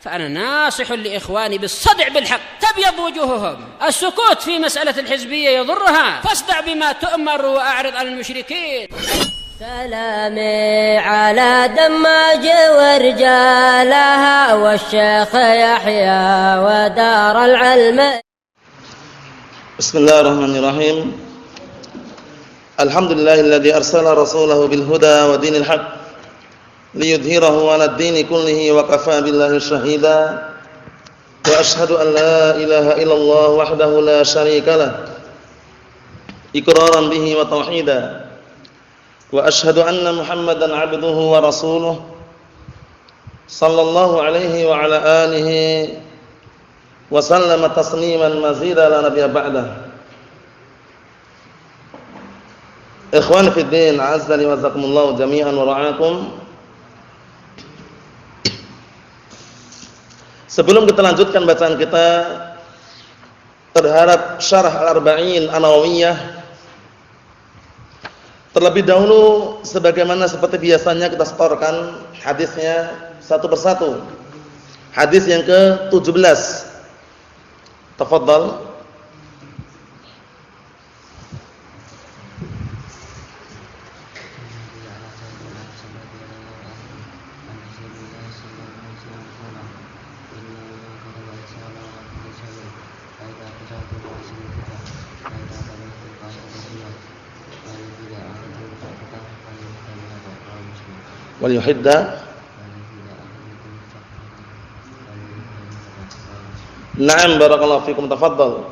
فأنا ناصح لإخواني بالصدع بالحق تبيض وجوههم. السكوت في مسألة الحزبية يضرها، فاصدع بما تؤمر وأعرض عن المشركين. سلامي على دماج ورجالها والشيخ يحيى ودار العلم. بسم الله الرحمن الرحيم. الحمد لله الذي أرسل رسوله بالهدى ودين الحق ليظهره على الدين كله وكفى بالله شهيدا. وأشهد أن لا إله إلا الله وحده لا شريك له إقرارا به وتوحيدا. وأشهد أن محمدا عبده ورسوله صلى الله عليه وعلى آله وسلم تسليما مزيدا لا نبي بعده. Ikhwan fi din, azzani wa jazakumullahu jami'an wa ra'akum. Sebelum kita lanjutkan bacaan kita terhadap syarah Al-Arba'in An-Nawawiyah, terlebih dahulu sebagaimana seperti biasanya kita setorkan hadisnya satu persatu. Hadis yang ke-17. Tafadhal. Wal yuhidda. Na'am, barakallahu fikum, tafadhal.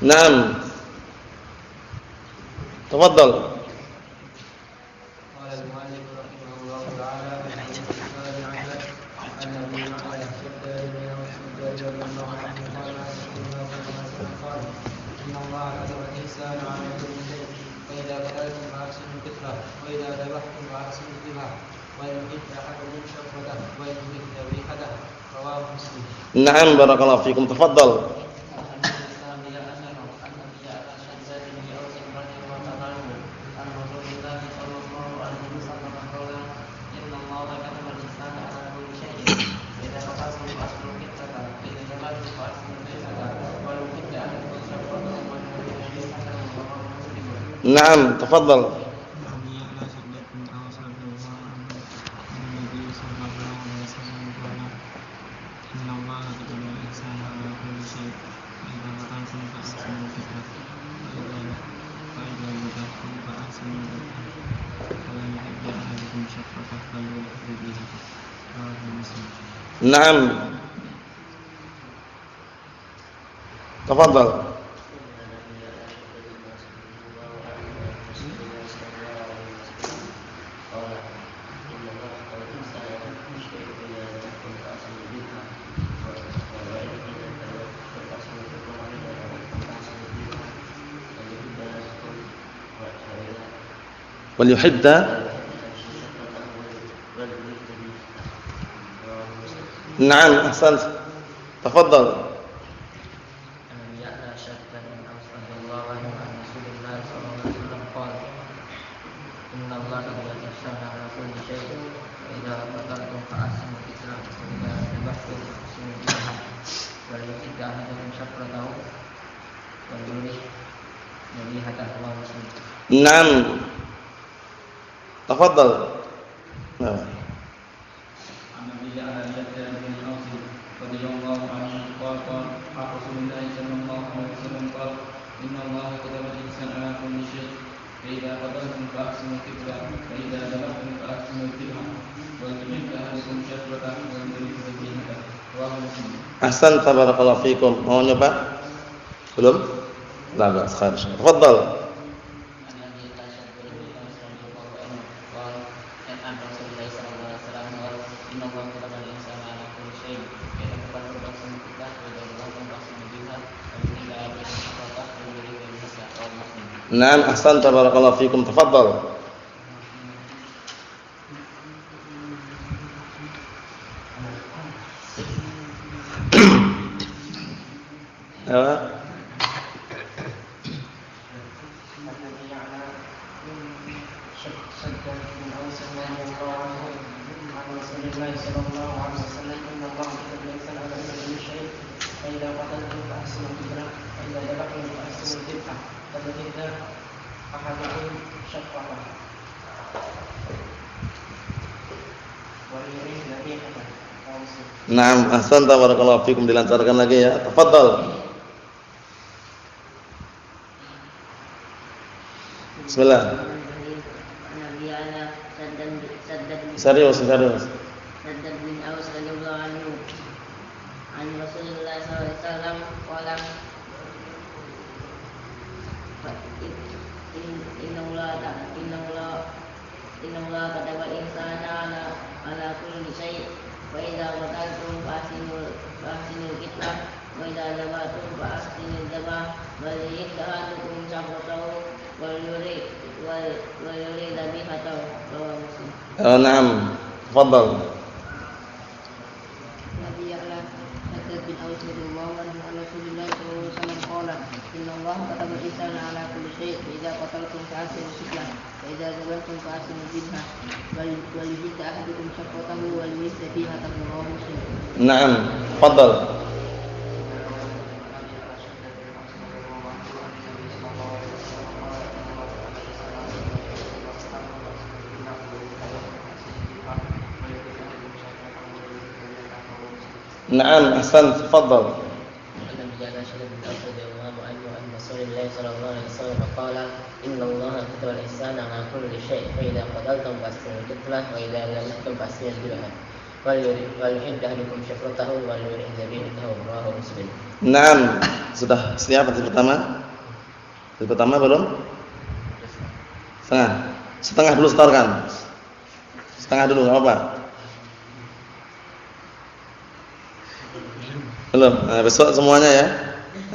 Na'am. تفضل. قال المؤلف رحمه الله تعالى أن النبي عليه الصلاة والسلام قال إن الله كتب الإحسان على كل شيء فإذا قتلتم فأحسنوا القتلة وإذا ذبحتم فأحسنوا الذبح وإن أحب أحدكم شفرته وإن أحب ذبيحته رواه مسلم. نعم بارك الله فيكم تفضل. نعم تفضل. نعم تفضل. وليحد. نعم أحسنت تفضل. نعم تفضل. نعم. Ahsan, tabarakallahu fikum. Mau nyoba? Belum? La ba'as, khair. Tafadhal. Naam, ahsan, tabarakallahu fikum. Tafadhal. Ya. Naam, ahsanta barakallahu fikum, dilancarkan lagi ya. Tafadhal. Bismillah. Serius. Saddad bin Aus radhiyallahu anhu an Rasulullah sallallahu alaihi wasallam qala inna Allah kataba insana ala kulli syai' wa idza qataltum fahsinul qitlah wa idza zabatum fahsinul zabah wal yahdukum syafratahu wal yuri dhabihatahu rawahu Muslim. Naam, tafadhal. Nabi Ya'la Saddad bin Aus radhiyallahu anhu an Rasulullah sallallahu alaihi wasallam qala inna Allah kataba insana ala kulli syai' fa idza qataltum fahsinul qitlah wa idza zabahtum fahsinul zabah wal yahdukum ahadukum syafratahu wal yuri dhabihatahu rawahu Muslim. Naam, tafadhal. Naam, ahsan, tafadhal. Nabi Ya'la Saddad bin Aus radhiyallahu anhu an Rasulullah sallallahu alaihi wasallam qala inna Allah kataba al-ihsana ala kulli syai' fa idza qataltum fahsinul qitlah wa idza zabahtum fahsinul zabah wal yuhid ahadukum syafratahu wal yuri dhabihatahu rawahu Muslim. Naam, sudah siap hadis pertama? Hadis pertama belum? Setengah dulu setorkan. Setengah dulu, enggak apa-apa. Belum. Nah, besok semuanya ya.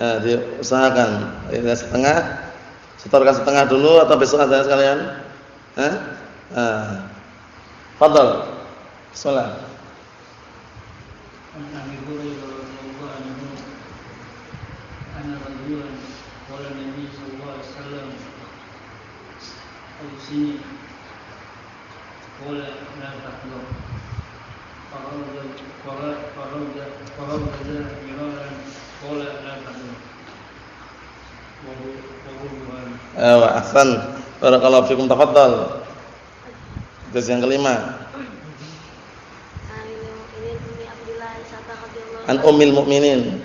Nah, diusahakan. Ya, setengah. Setorkan setengah dulu atau besok aja sekalian? Fadhal. Bismillah. Nabi Hurairah radhiyallahu anhu anna rajulan qala Nabi sallallahu alaihi wasallam awsini qala la taqul farada miraran qala la taqul wa ahsan, barakallahu fikum, tafadhal. Terus yang kelima, an ummil mu'minin.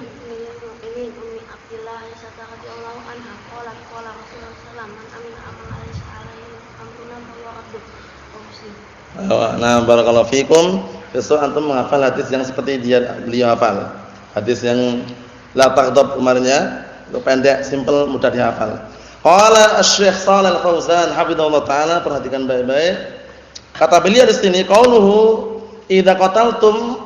Nah, barakallahu fikum. Besok antum menghafal hadis yang seperti beliau hafal. Hadis yang la taghdab kemarinnya, itu pendek, simple, mudah dihafal. Qala Asy-Syaikh Shalal Al-Fauzan hafizahullah taala, perhatikan baik-baik. Kata beliau di sini, qauluhu idza qataltum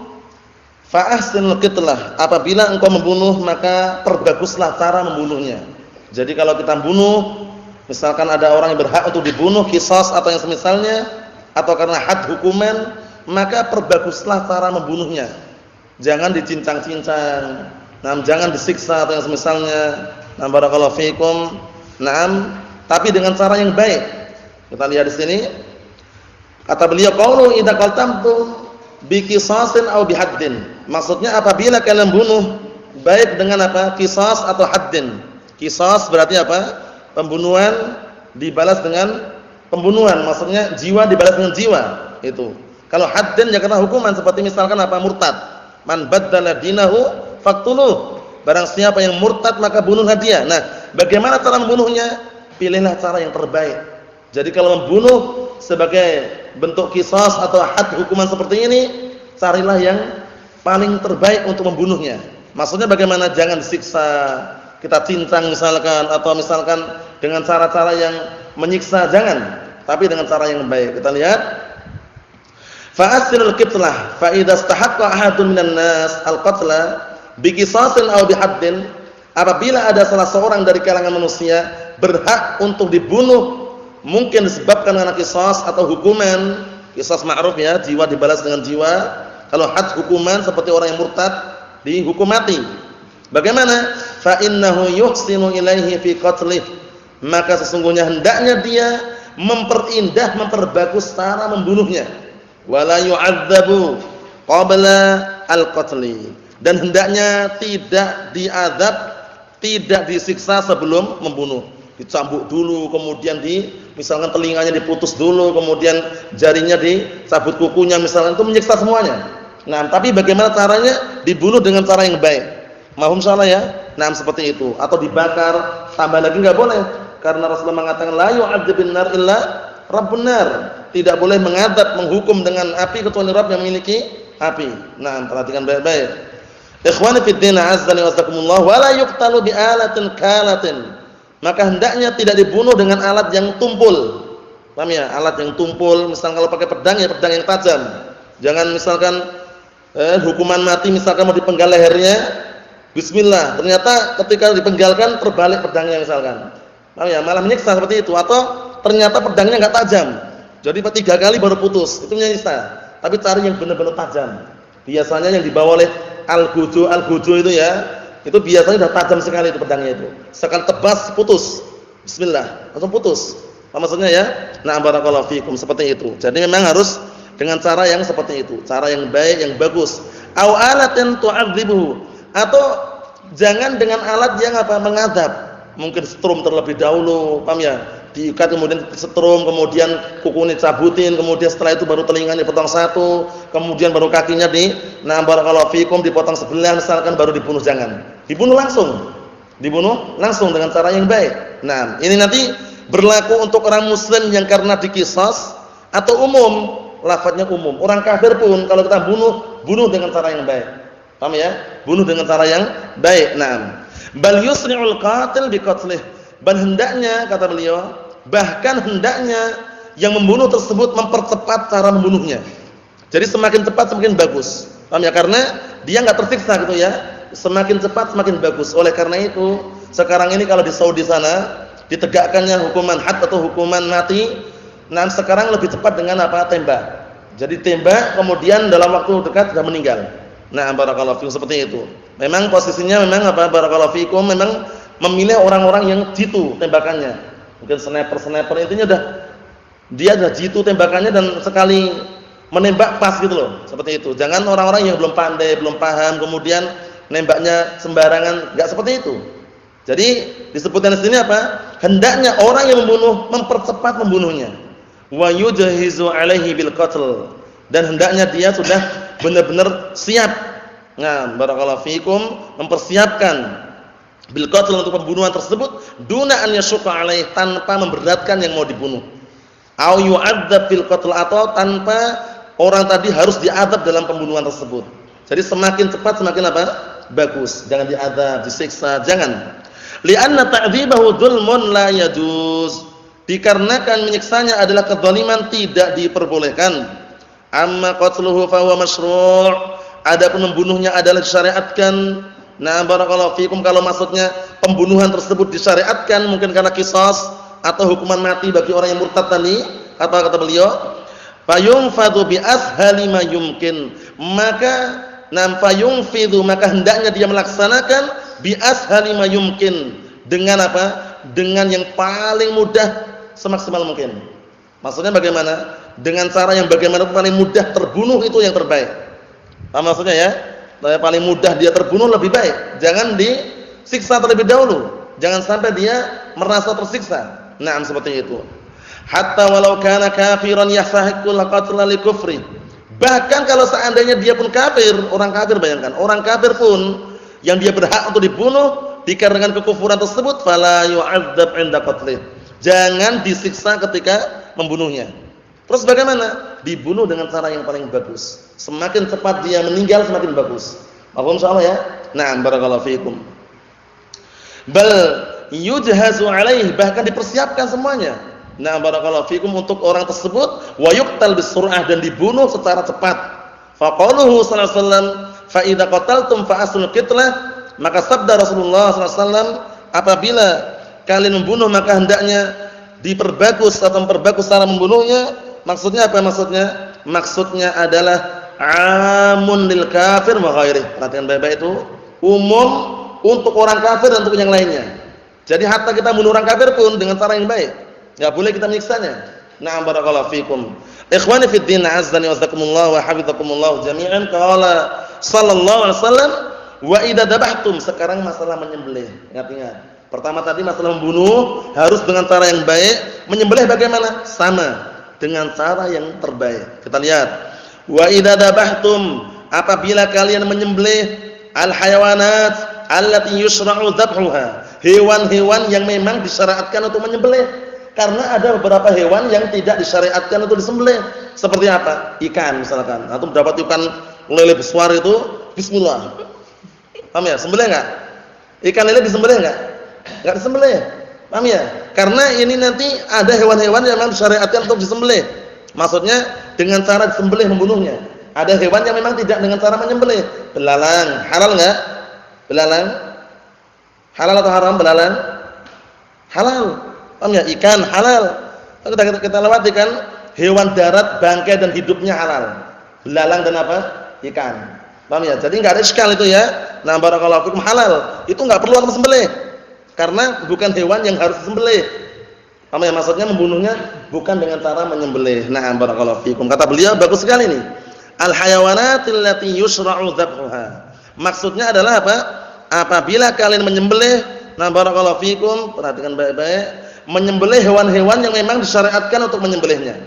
fa ahsinul qitlah. Apabila engkau membunuh maka perbaguslah cara membunuhnya. Jadi kalau kita bunuh, misalkan ada orang yang berhak untuk dibunuh, qisas atau yang semisalnya, atau karena had hukuman, maka perbaguslah cara membunuhnya. Jangan dicincang-cincang, jangan disiksa atau yang semisalnya. Barakallahu fikum. Tapi dengan cara yang baik. Kita lihat di sini. Kata beliau, qaulu idza qataltum bi qisasin aw bi haddin. Maksudnya apabila kalian bunuh baik dengan apa? Qisas atau haddin. Qisas berarti apa? Pembunuhan dibalas dengan pembunuhan, maksudnya jiwa dibalas dengan jiwa, itu. Kalau haddin ya karena hukuman, seperti misalkan apa? Murtad. Man baddala dinahu faqtuluh. Barang siapa yang murtad maka bunuhlah dia. Nah, bagaimana cara membunuhnya? Pilihlah cara yang terbaik. Jadi kalau membunuh sebagai bentuk qisas atau had hukuman seperti ini, carilah yang paling terbaik untuk membunuhnya. Maksudnya bagaimana? Jangan disiksa, kita cincang misalkan, atau misalkan dengan cara-cara yang menyiksa, jangan. Tapi dengan cara yang baik. Kita lihat. Fa'asilul qitlah fa idza istahaqqa ahadun minan nas al-qatla bi qisasin aw bi haddin. Apabila ada salah seorang dari kalangan manusia berhak untuk dibunuh, mungkin disebabkan karena qisas atau hukuman. Qisas ma'ruf ya, jiwa dibalas dengan jiwa. Kalau had hukuman seperti orang yang murtad dihukum mati. Bagaimana? Fa innahu yuhsinu ilaihi fi qatlih. Maka sesungguhnya hendaknya dia memperindah, memperbagus cara membunuhnya. Wala yu'adzabu qabla al-qatli. Dan hendaknya tidak diazab, tidak disiksa sebelum membunuh. Dicambuk dulu, kemudian misalkan telinganya diputus dulu, kemudian jarinya dicabut kukunya, misalkan, itu menyiksa semuanya. Nah, tapi bagaimana caranya? Dibunuh dengan cara yang baik. Mahum salah ya? Nah, seperti itu. Atau dibakar, tambah lagi enggak boleh. Karena Rasulullah mengatakan la yu'adzibun nar illa rabbun nar. Tidak boleh mengadab, menghukum dengan api kecuali Rabb yang memiliki api. Nah, perhatikan baik-baik. Ikhwani fid din, azzani wasakumullah, wala yuqtalu bi alatin kalatin. Maka hendaknya tidak dibunuh dengan alat yang tumpul. Paham ya? Alat yang tumpul, misalkan kalau pakai pedang ya pedang yang tajam. Jangan misalkan hukuman mati misalkan mau dipenggal lehernya, bismillah, ternyata ketika dipenggalkan terbalik pedangnya misalkan. Paham ya? Malah menyiksa seperti itu. Atau ternyata pedangnya enggak tajam. Jadi 3 kali baru putus. Itu menyiksa. Tapi cari yang benar-benar tajam. Biasanya yang dibawa oleh al-gujo itu ya, itu biasanya sudah tajam sekali itu pedangnya itu. Sekali tebas putus. Bismillah, langsung putus. Apa maksudnya ya? Nah, barakallahu fikum, seperti itu. Jadi memang harus dengan cara yang seperti itu, cara yang baik, yang bagus. Au alatin tu'adzibuhu, atau jangan dengan alat yang mengadab. Mungkin setrum terlebih dahulu, paham ya? Diikat kemudian setrum, kemudian kukunya cabutin, kemudian setelah itu baru telinganya dipotong satu, kemudian baru kakinya barakallahu fikum dipotong sebelah misalkan, baru dibunuh. Jangan. Dibunuh langsung. Dibunuh langsung dengan cara yang baik. Nah, ini nanti berlaku untuk orang muslim yang karena diqisas atau umum, lafadznya umum. Orang kafir pun kalau kita bunuh dengan cara yang baik. Paham ya? Bunuh dengan cara yang baik. Nah, bal yusri'ul qatil bi qatlih. Dan hendaknya, kata beliau, bahkan hendaknya yang membunuh tersebut mempercepat cara membunuhnya. Jadi semakin cepat semakin bagus. Paham ya? Karena dia enggak tersiksa gitu ya. Semakin cepat semakin bagus. Oleh karena itu, sekarang ini kalau di Saudi sana ditegakkannya hukuman had atau hukuman mati, nah sekarang lebih cepat dengan tembak. Jadi tembak kemudian dalam waktu dekat sudah meninggal. Nah, barakallahu fikum, seperti itu. Memang posisinya memang barakallahu fikum, memang memilih orang-orang yang jitu tembakannya. Mungkin sniper intinya dia sudah jitu tembakannya dan sekali menembak pas gitu loh. Seperti itu. Jangan orang-orang yang belum pandai, belum paham kemudian nembaknya sembarangan, enggak seperti itu. Jadi disebutkan di sini hendaknya orang yang membunuh mempercepat membunuhnya. Wa yujhizu alaihi bil qatl, dan hendaknya dia sudah benar-benar siap. Nah, barakallahu fikum, mempersiapkan bil qatl untuk pembunuhan tersebut duna an yashqa alaih, tanpa memberatkan yang mau dibunuh. Au yu'adzab bil qatl, atau tanpa orang tadi harus diazab dalam pembunuhan tersebut. Jadi semakin cepat semakin bagus. Jangan diazab, disiksa, jangan. Li'anna ta'dzibahu dzulmun la yajuz. Dikarenakan menyiksanya adalah kezaliman, tidak diperbolehkan. Amma qatluhu fa huwa masyru'. Adapun membunuhnya adalah disyariatkan. Nah, barakallahu fikum, kalau maksudnya pembunuhan tersebut disyariatkan mungkin karena qisas atau hukuman mati bagi orang yang murtad tadi, apa kata beliau? Fayunfadhu bi ashali ma yumkin. Maka fayunfidhu, maka hendaknya dia melaksanakan bi ashali ma yumkin, dengan dengan yang paling mudah semaksimal mungkin. Maksudnya bagaimana? Dengan cara yang bagaimana paling mudah terbunuh itu yang terbaik. Apa maksudnya ya? Paling mudah dia terbunuh lebih baik. Jangan disiksa terlebih dahulu. Jangan sampai dia merasa tersiksa. Nah, seperti itu. Hatta walau kana kafiran yastahiqqul qatla li kufri. Bahkan kalau seandainya dia pun kafir, orang kafir, bayangkan, orang kafir pun yang dia berhak untuk dibunuh dikarenakan kekufuran tersebut, fala yu'adzab 'inda qatlih. Jangan disiksa ketika membunuhnya. Terus bagaimana? Dibunuh dengan cara yang paling bagus. Semakin cepat dia meninggal semakin bagus. Paham insyaallah ya? Na'am, barakallahu fiikum. Bal yujhazu alaih, bahkan dipersiapkan semuanya. Nah, barakallahu fiikum, untuk orang tersebut, wa yuqtal bisur'ah, dan dibunuh secara cepat. Faqaluhu sallallahu alaihi wasallam, fa idza qataltum fa aslul qitlah, maka sabda Rasulullah sallallahu alaihi wasallam, apabila kalian membunuh maka hendaknya diperbagus atau memperbagus cara membunuhnya. Maksudnya apa maksudnya? Maksudnya adalah amun lil kafir wa ghairihi. Perhatikan baik-baik, itu umum untuk orang kafir dan untuk yang lainnya. Jadi hatta kita bunuh orang kafir pun dengan cara yang baik. Enggak boleh kita menyiksanya. Na'am barakallahu fikum. Ikhwani fid din, azzani wa jazakumullah wa hafizakumullah jami'an. Qala sallallahu alaihi wasallam, wa idza dabahtum, sekarang masalah menyembelih. Ingat-ingat. Pertama tadi masalah membunuh harus dengan cara yang baik, menyembelih bagaimana? Sama, dengan cara yang terbaik. Kita lihat. Wa idza dabahtum, apabila kalian menyembelih al-hayawanat allati yusra'u dzabhuha, hewan-hewan yang memang disyariatkan untuk menyembelih. Karena ada beberapa hewan yang tidak disyariatkan untuk disembelih. Seperti apa? Ikan misalkan. Atau dapat ikan lele besar itu, bismillah. Paham ya? Sembelih enggak? Ikan lele disembelih enggak? Enggak disembelih. Paham ya? Karena ini nanti ada hewan-hewan yang memang disyariatkan untuk disembelih. Maksudnya dengan cara disembelih membunuhnya. Ada hewan yang memang tidak dengan cara menyembelih. Belalang, halal enggak? Belalang? Halal atau haram belalang? Halal. Paham ya? Ikan halal. Kita lewati kan hewan darat bangkai dan hidupnya halal. Belalang dan apa? Ikan. Paham ya? Jadi enggak ada iskal itu ya. Nah, barakallahu fikum, halal. Itu enggak perlu harus sembelih. Karena bukan hewan yang harus disembelih. Paham ya? Maksudnya membunuhnya bukan dengan cara menyembelih. Nah, barakallahu fikum. Kata beliau bagus sekali nih. Al-hayawanatil lati yusra'u dzabhuha. Maksudnya adalah apa? Apabila kalian menyembelih, nah barakallahu fikum, perhatikan baik-baik, menyembelih hewan-hewan yang memang disyariatkan untuk menyembelihnya.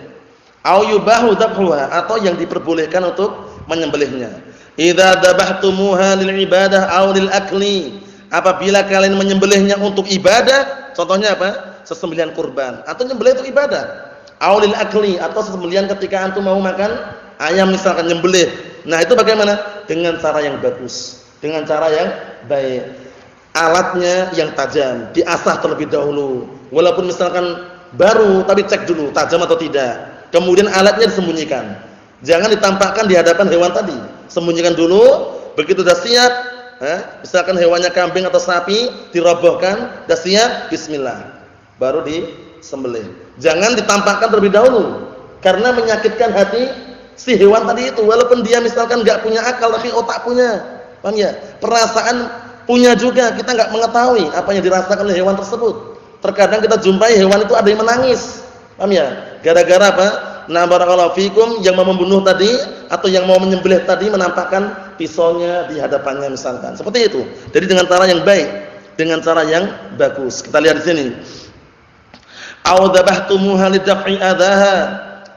Au yubahu dzabhuha, atau yang diperbolehkan untuk menyembelihnya. Idza dabahtumuha lil ibadah aw lil akli. Apabila kalian menyembelihnya untuk ibadah, contohnya apa? Sesembelihan kurban, atau menyembelih untuk ibadah. Aw lil akli, atau sesembelihan ketika antum mau makan ayam misalkan nyembelih. Nah, itu bagaimana? Dengan cara yang bagus, dengan cara yang baik. Alatnya yang tajam, diasah terlebih dahulu. Walaupun misalkan baru, tapi cek dulu tajam atau tidak. Kemudian alatnya disembunyikan. Jangan ditampakkan di hadapan hewan tadi. Sembunyikan dulu, begitu sudah siap, misalkan hewannya kambing atau sapi, dirobohkan, sudah siap, bismillah. Baru disembelih. Jangan ditampakkan terlebih dahulu. Karena menyakitkan hati si hewan tadi itu. Walaupun dia misalkan enggak punya akal, tapi otak punya. Paham ya? Perasaan punya juga, kita enggak mengetahui apa yang dirasakan oleh hewan tersebut. Terkadang kita jumpai hewan itu ada yang menangis. Paham ya? Gara-gara apa? Nah, barakallahu fikum, yang mau membunuh tadi atau yang mau menyembelih tadi menampakkan pisaunya di hadapannya misalkan. Seperti itu. Jadi dengan cara yang baik, dengan cara yang bagus. Kita lihat di sini. Aw dhabahtumuha lidaf'i adaha,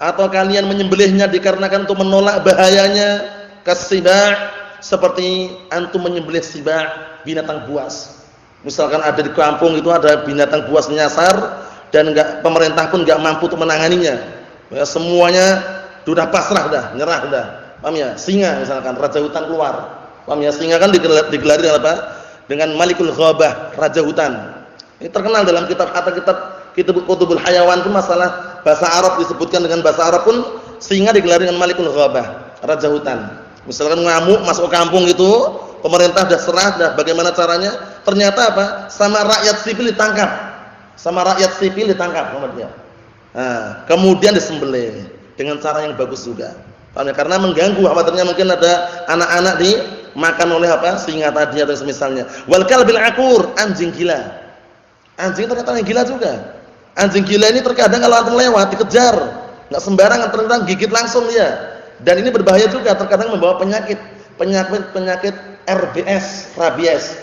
atau kalian menyembelihnya dikarenakan untuk menolak bahayanya, kasibah, seperti antum menyembelih sibah, binatang buas. Misalkan ada di kampung itu ada binatang buas nyasar dan pemerintah pun enggak mampu untuk menanganinya. Ya, semuanya sudah pasrah dah, nyerah dah. Paham ya? Singa misalkan raja hutan keluar. Paham ya? Singa kan digelari dengan apa? Dengan Malikul Ghabah, raja hutan. Ini terkenal dalam kitab Kutubul Hayawan pun masalah bahasa Arab disebutkan dengan bahasa Arab pun singa digelari dengan Malikul Ghabah, raja hutan. Misalkan ngamuk masuk ke kampung itu, pemerintah sudah serah, dah bagaimana caranya? Ternyata apa? Sama rakyat sipil ditangkap. Sama rakyat sipil ditangkap kemudian. Nah, kemudian disembelih dengan cara yang bagus juga. Karena mengganggu, khawatirnya mungkin ada anak-anak dimakan oleh apa? Singa tadi atau semisalnya. Wal kalbil aqur, anjing gila. Anjing ternyata yang gila juga. Anjing gila ini terkadang kalau antum lewat dikejar, enggak sembarangan, ternyata gigit langsung dia. Dan ini berbahaya juga, terkadang membawa penyakit RBS, rabies.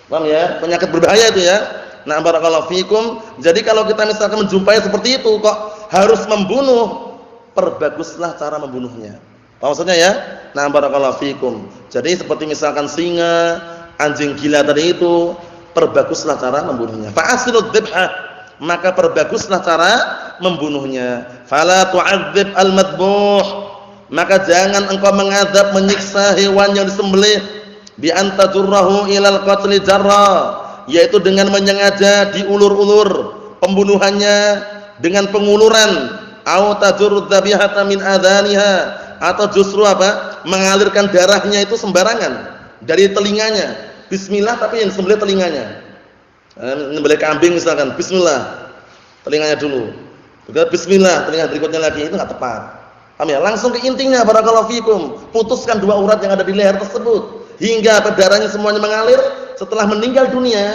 Paham ya? Penyakit berbahaya itu ya. Nah, barakallahu fikum. Jadi kalau kita misalkan menjumpai seperti itu kok harus membunuh, perbaguslah cara membunuhnya. Apa maksudnya ya? Nah, barakallahu fikum. Jadi seperti misalkan singa, anjing gila tadi itu, perbaguslah cara membunuhnya. Fa'asirud dzibha, maka perbaguslah cara membunuhnya. Fala tu'adzib al-madbuh, maka jangan engkau mengadab, menyiksa hewan yang disembelih bi anta durrahu ilal qatli jarra, yaitu dengan menyengaja diulur-ulur pembunuhannya dengan penguluran, au tajurrud dzabihata min adaniha, atau justru apa? Mengalirkan darahnya itu sembarangan dari telinganya. Bismillah tapi yang disembelih telinganya. Menyembelih kambing misalkan, bismillah telinganya dulu. Juga bismillah telinga berikutnya lagi, itu enggak tepat. Paham ya? Langsung ke intinya, barakallahu fikum. Putuskan dua urat yang ada di leher tersebut hingga darahnya semuanya mengalir, setelah meninggal dunia,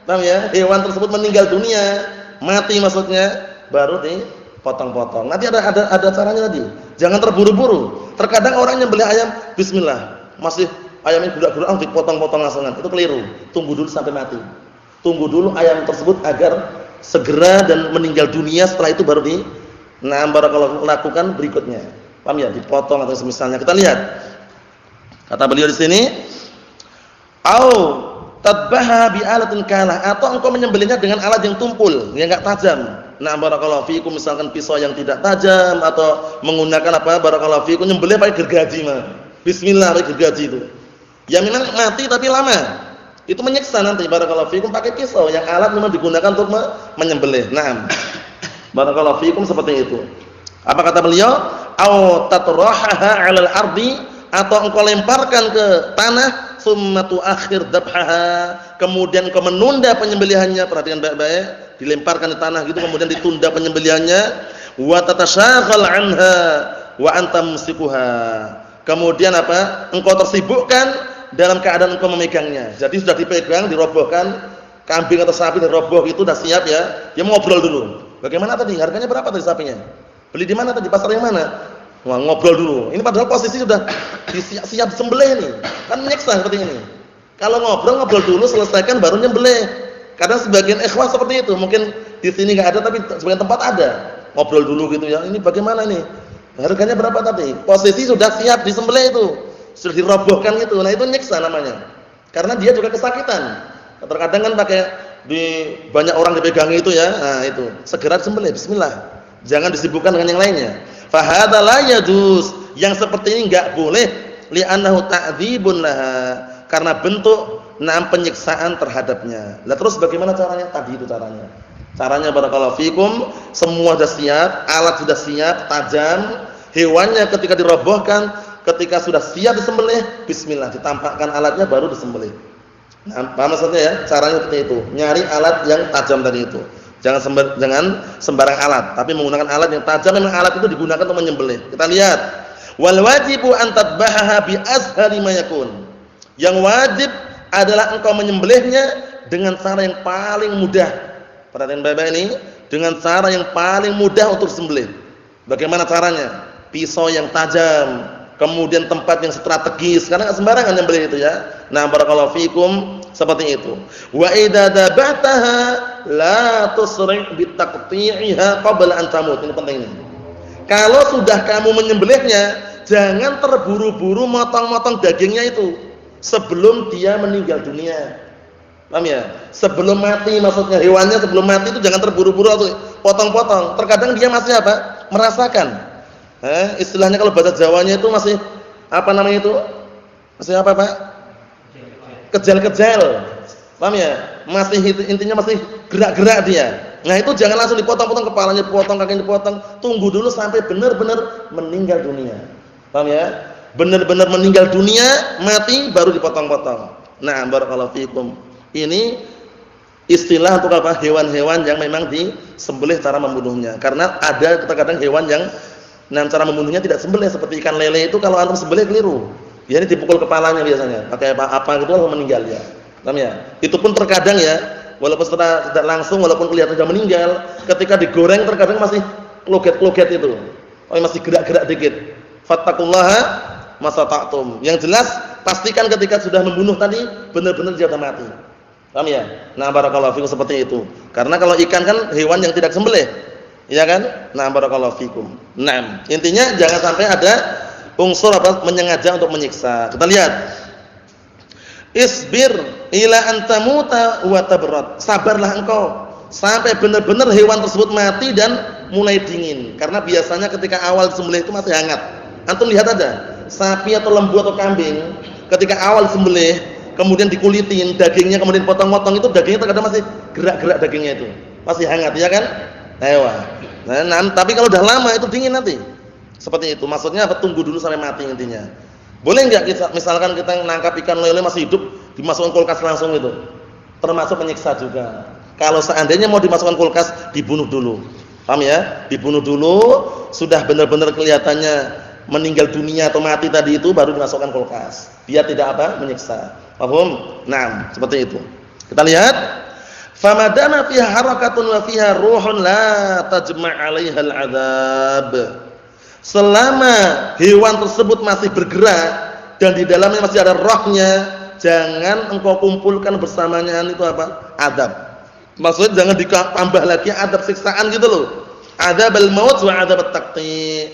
paham ya? Hewan tersebut meninggal dunia, mati maksudnya, baru dipotong-potong. Nanti ada caranya tadi. Jangan terburu-buru. Terkadang orang yang beli ayam, bismillah, masih ayamnya gerak-gerak dipotong-potong langsungan. Itu keliru. Tunggu dulu sampai mati. Tunggu dulu ayam tersebut agar segera dan meninggal dunia, setelah itu baru barakallahu lakukan berikutnya. Paham ya? Dipotong atau semisalnya. Kita lihat. Kata beliau di sini, au tadbaha bi alatin kalah, atau engkau menyembelihnya dengan alat yang tumpul, yang enggak tajam. Nah, barakallahu fikum, misalkan pisau yang tidak tajam, atau menggunakan apa? Barakallahu fikum, nyembelih pakai gergaji mah. Bismillah pakai gergaji itu. Ya memang mati tapi lama. Itu menyiksa nanti, barakallahu fikum, pakai pisau yang alat memang digunakan untuk menyembelih. Naam. Barakallahu fikum, seperti itu. Apa kata beliau? Au tatrahaha 'alal ardi, atau engkau lemparkan ke tanah, summa tuakhir dabhaha, kemudian engkau menunda penyembelihannya. Perhatikan baik-baik, dilemparkan di tanah gitu, kemudian ditunda penyembelihannya. Wa tatashaghal 'anha wa anta mumsikuha, kemudian apa? Engkau tersibukkan dalam keadaan engkau memegangnya. Jadi sudah dipegang, dirobohkan kambing atau sapi, diroboh itu sudah siap ya. Dia ngobrol dulu. Bagaimana tadi? Harganya berapa tadi sapinya? Beli di mana tadi? Pasar yang mana? Wah, ngobrol dulu. Ini padahal posisi sudah siap sembelih nih. Kan menyiksa seperti ini. Kalau ngobrol dulu, selesaikan baru nyembelih. Kadang sebagian ikhwan seperti itu. Mungkin di sini enggak ada tapi sebagian tempat ada. Ngobrol dulu gitu ya. Ini bagaimana nih? Harganya berapa tadi? Posisi sudah siap disembelih itu. Sudah dirobohkan gitu. Nah, itu nyiksa namanya. Karena dia juga kesakitan. Terkadang kan pakai banyak orang dipegangi itu ya. Nah, itu. Segera disembelih, bismillah. Jangan disibukkan dengan yang lainnya. Fa hadza la yajuz, yang seperti ini enggak boleh, li'annahu ta'dzibun laha, karena bentuk penyiksaan terhadapnya. Lah terus bagaimana caranya? Tadi itu caranya. Caranya barakallahu fikum, semua sudah siap, alat sudah siap, tajam, hewannya ketika dirobohkan, ketika sudah siap disembelih, bismillah, ditampakkan alatnya baru disembelih. Nah, paham maksudnya ya? Caranya seperti itu. Nyari alat yang tajam tadi itu. Jangan sembarang alat, tapi menggunakan alat yang tajam. Memang alat itu digunakan untuk menyembelih. Kita lihat, wal wajibu an tadbahaha bi ashali ma yakun. Yang wajib adalah engkau menyembelihnya dengan cara yang paling mudah. Perhatian baik-baik ini, dengan cara yang paling mudah untuk disembelih. Bagaimana caranya? Pisau yang tajam, kemudian tempat yang strategis, karena enggak sembarangan nyembelih itu ya. Nah, barakallahu fikum, seperti itu. Wa idza dabataha la tusri' bi taqti'iha qabla an tamut. Ini penting ini. Kalau sudah kamu menyembelihnya, jangan terburu-buru motong-motong dagingnya itu sebelum dia meninggal dunia. Paham ya? Sebelum mati, maksudnya hewannya sebelum mati itu jangan terburu-buru atau potong-potong. Terkadang dia masih apa? Merasakan. Istilahnya kalau bahasa Jawanya itu masih apa namanya itu? Masih apa, Pak? Kejel-kejel. Paham ya? Masih intinya masih gerak-gerak dia. Nah, itu jangan langsung dipotong-potong, kepalanya dipotong, kakinya dipotong. Tunggu dulu sampai benar-benar meninggal dunia. Paham ya? Benar-benar meninggal dunia, mati baru dipotong-potong. Nah, barakallahu fikum. Ini istilah untuk apa? Hewan-hewan yang memang disembelih cara membunuhnya. Karena ada terkadang hewan yang cara membunuhnya tidak sembelih, seperti ikan lele itu kalau antum sembelih keliru. Dia ini dipukul kepalanya biasanya, pakai apa gitu lalu meninggal ya. Paham ya? Itu pun terkadang ya, walaupun setelah tidak langsung, walaupun kelihatan sudah meninggal, ketika digoreng terkadang masih kloget-kloget itu. Oh, masih gerak-gerak dikit. Fattaqullaha masata'tum. Yang jelas pastikan ketika sudah membunuh tadi benar-benar dia sudah mati. Paham ya? Nah, barakallahu fikum, seperti itu. Karena kalau ikan kan hewan yang tidak sembelih. Iya kan? Nah, barakallahu fikum. Nah, intinya jangan sampai ada unsur apa menyengaja untuk menyiksa. Kita lihat. Isbir ila an tamuta wa tabrat. Sabarlah engkau sampai benar-benar hewan tersebut mati dan mulai dingin. Karena biasanya ketika awal disembelih itu masih hangat. Antum lihat aja, sapi atau lembu atau kambing ketika awal disembelih, kemudian dikulitin dagingnya, kemudian potong-potong, itu dagingnya terkadang masih gerak-gerak, dagingnya itu masih hangat, ya kan? Nah, tapi kalau udah lama itu dingin nanti. Seperti itu. Maksudnya apa? Tunggu dulu sampai mati intinya. Boleh enggak misalkan kita nangkap ikan lele masih hidup, dimasukkan kulkas langsung itu? Termasuk menyiksa juga. Kalau seandainya mau dimasukkan kulkas, dibunuh dulu. Paham ya? Dibunuh dulu, sudah benar-benar kelihatannya meninggal dunia atau mati tadi itu baru dimasukkan kulkas. Biar tidak apa? Menyiksa. Paham? Nah, seperti itu. Kita lihat, famadana fiha harakatun wa fiha ruhun la tajma' 'alaiha al-'adzab. Selama hewan tersebut masih bergerak dan di dalamnya masih ada rohnya, jangan engkau kumpulkan bersamanya itu apa? Adab. Maksudnya jangan ditambah lagi adab siksaan gitu loh. Adzabul maut wa adzabut taqti.